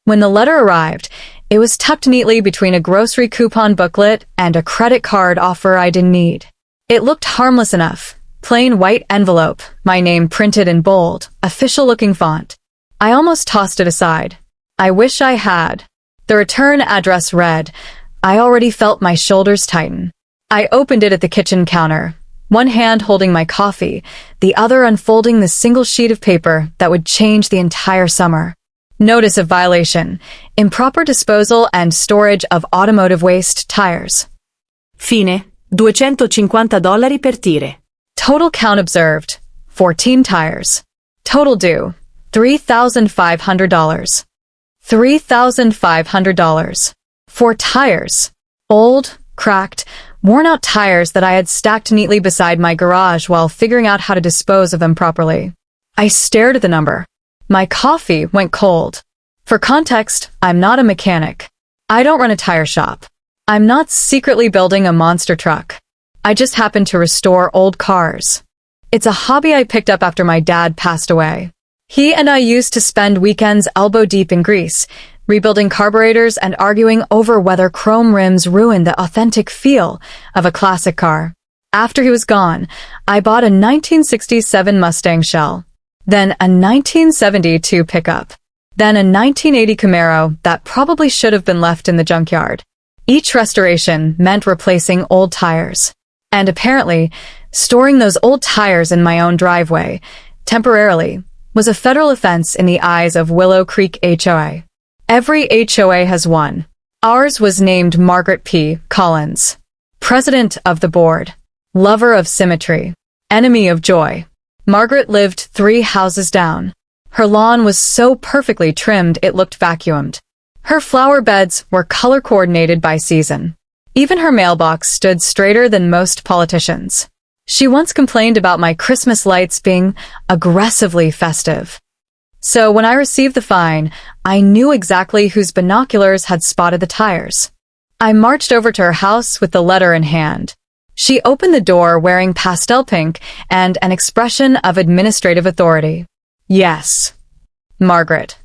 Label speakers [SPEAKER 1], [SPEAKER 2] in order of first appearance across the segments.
[SPEAKER 1] When the letter arrived, it was tucked neatly between a grocery coupon booklet and a credit card offer I didn't need. It looked harmless enough. Plain white envelope, my name printed in bold, official-looking font. I almost tossed it aside. I wish I had. The return address read, I already felt my shoulders tighten. I opened it at the kitchen counter, one hand holding my coffee, the other unfolding the single sheet of paper that would change the entire summer. Notice of violation, improper disposal and storage of automotive waste tires.
[SPEAKER 2] Fine, $250 per tire.
[SPEAKER 1] Total count observed, 14 tires. Total due, $3,500. $3,500. 4 tires. Old, cracked, worn-out tires that I had stacked neatly beside my garage while figuring out how to dispose of them properly. I stared at the number. My coffee went cold. For context, I'm not a mechanic. I don't run a tire shop. I'm not secretly building a monster truck. I just happen to restore old cars. It's a hobby I picked up after my dad passed away. He and I used to spend weekends elbow-deep in grease, rebuilding carburetors and arguing over whether chrome rims ruined the authentic feel of a classic car. After he was gone, I bought a 1967 Mustang Shell, then a 1972 pickup, then a 1980 Camaro that probably should have been left in the junkyard. Each restoration meant replacing old tires. And apparently, storing those old tires in my own driveway, temporarily, was a federal offense in the eyes of Willow Creek HOA. Every HOA has one. Ours was named Margaret P. Collins. President of the board. Lover of symmetry. Enemy of joy. Margaret lived 3 houses down. Her lawn was so perfectly trimmed it looked vacuumed. Her flower beds were color-coordinated by season. Even her mailbox stood straighter than most politicians. She once complained about my Christmas lights being aggressively festive. So when I received the fine, I knew exactly whose binoculars had spotted the tires. I marched over to her house with the letter in hand. She opened the door wearing pastel pink and an expression of administrative authority. Yes, Margaret,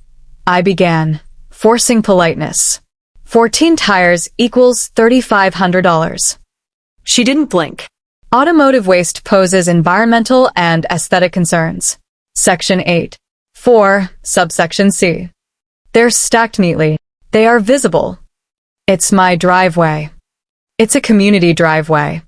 [SPEAKER 1] I began, forcing politeness. 14 tires equals $3,500.
[SPEAKER 2] She didn't blink.
[SPEAKER 1] Automotive waste poses environmental and aesthetic concerns. Section 8. 4, subsection C. They're stacked neatly. They are visible. It's my driveway. It's a community driveway.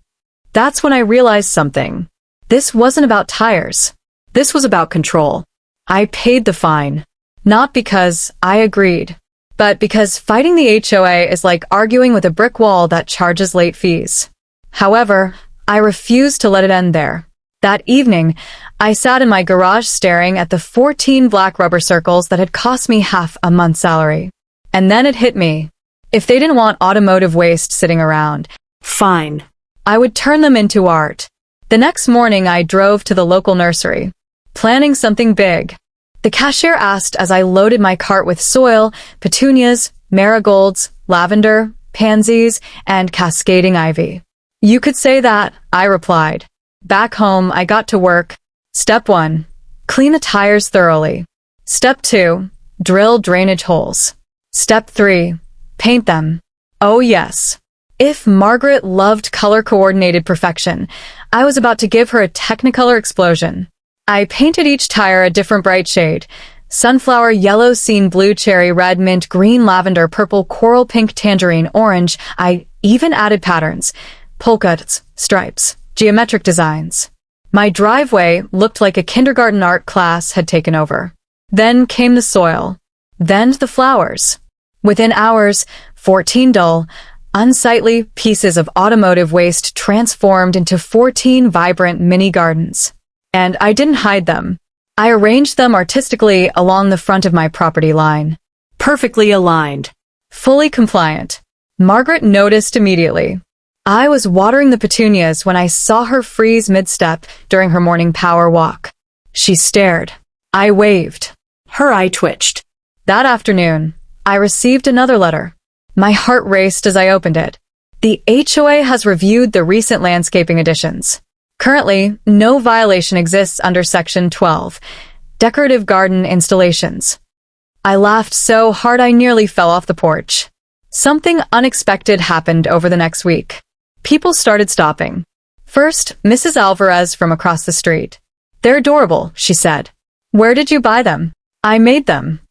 [SPEAKER 1] That's when I realized something. This wasn't about tires. This was about control. I paid the fine. Not because I agreed, but because fighting the HOA is like arguing with a brick wall that charges late fees. However, I refused to let it end there. That evening, I sat in my garage staring at the 14 black rubber circles that had cost me half a month's salary. And then it hit me. If they didn't want automotive waste sitting around,
[SPEAKER 2] fine,
[SPEAKER 1] I would turn them into art. The next morning, I drove to the local nursery, planning something big. The cashier asked as I loaded my cart with soil, petunias, marigolds, lavender, pansies, and cascading ivy. You could say that, I replied. Back home, I got to work. Step 1. Clean the tires thoroughly. Step 2. Drill drainage holes. Step 3. Paint them. Oh yes. If Margaret loved color-coordinated perfection, I was about to give her a Technicolor explosion. I painted each tire a different bright shade. Sunflower, yellow, scene blue, cherry, red, mint, green, lavender, purple, coral, pink, tangerine, orange. I even added patterns. Polka dots, stripes, geometric designs. My driveway looked like a kindergarten art class had taken over. Then came the soil. Then the flowers. Within hours, 14 dull, unsightly pieces of automotive waste transformed into 14 vibrant mini gardens. And I didn't hide them. I arranged them artistically along the front of my property line.
[SPEAKER 2] Perfectly aligned.
[SPEAKER 1] Fully compliant. Margaret noticed immediately. I was watering the petunias when I saw her freeze mid-step during her morning power walk. She stared. I waved.
[SPEAKER 2] Her eye twitched.
[SPEAKER 1] That afternoon, I received another letter. My heart raced as I opened it. The HOA has reviewed the recent landscaping additions. Currently, no violation exists under Section 12, Decorative Garden Installations. I laughed so hard I nearly fell off the porch. Something unexpected happened over the next week. People started stopping. First, Mrs. Alvarez from across the street. "They're adorable," she said. "Where did you buy them?" "I made them."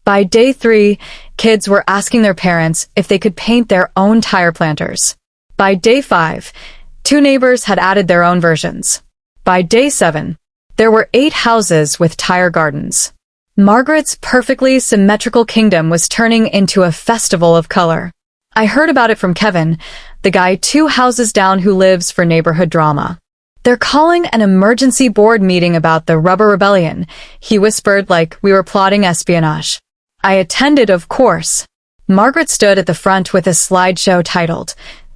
[SPEAKER 1] By day 3, kids were asking their parents if they could paint their own tire planters. By day 5, 2 neighbors had added their own versions. By day 7, there were 8 houses with tire gardens. Margaret's perfectly symmetrical kingdom was turning into a festival of color. I heard about it from Kevin, the guy 2 houses down who lives for neighborhood drama. "They're calling an emergency board meeting about the rubber rebellion," he whispered like we were plotting espionage. I attended, of course. Margaret stood at the front with a slideshow titled,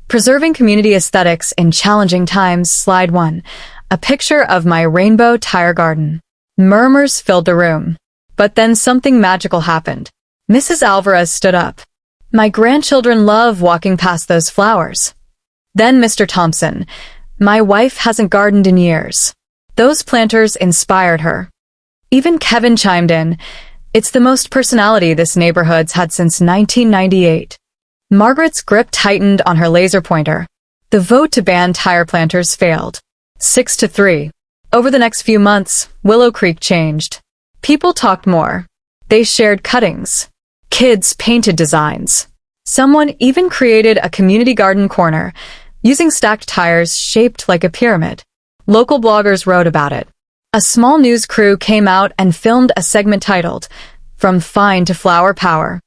[SPEAKER 1] "Preserving Community Aesthetics in Challenging Times, Slide 1, a picture of my rainbow tire garden." Murmurs filled the room. But then something magical happened. Mrs. Alvarez stood up. "My grandchildren love walking past those flowers." Then Mr. Thompson, "My wife hasn't gardened in years." Those planters inspired her. Even Kevin chimed in, "It's the most personality this neighborhood's had since 1998. Margaret's grip tightened on her laser pointer. The vote to ban tire planters failed. 6-3. Over the next few months, Willow Creek changed. People talked more. They shared cuttings. Kids painted designs. Someone even created a community garden corner, using stacked tires shaped like a pyramid. Local bloggers wrote about it. A small news crew came out and filmed a segment titled, "From Fine to Flower Power."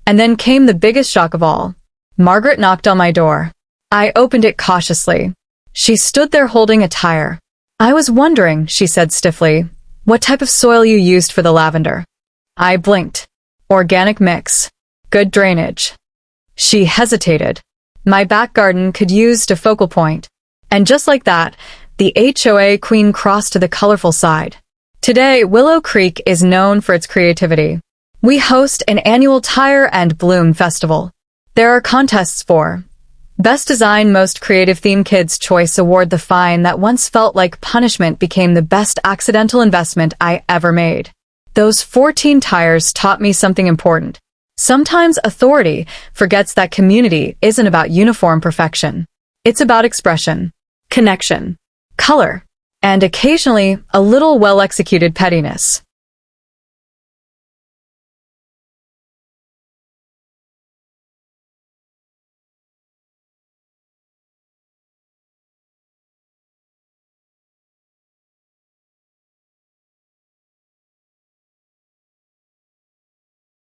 [SPEAKER 1] And then came the biggest shock of all. Margaret knocked on my door. I opened it cautiously. She stood there holding a tire. "I was wondering," she said stiffly, "what type of soil you used for the lavender." I blinked. "Organic mix. Good drainage." She hesitated. My back garden could use a focal point. And just like that, the HOA queen crossed to the colorful side. Today, Willow Creek is known for its creativity. We host an annual Tire and Bloom Festival. There are contests for Best Design, Most Creative Theme, Kids' Choice Award. The fine that once felt like punishment became the best accidental investment I ever made. Those 14 tires taught me something important. Sometimes authority forgets that community isn't about uniform perfection. It's about expression, connection, color, and occasionally a little well-executed pettiness.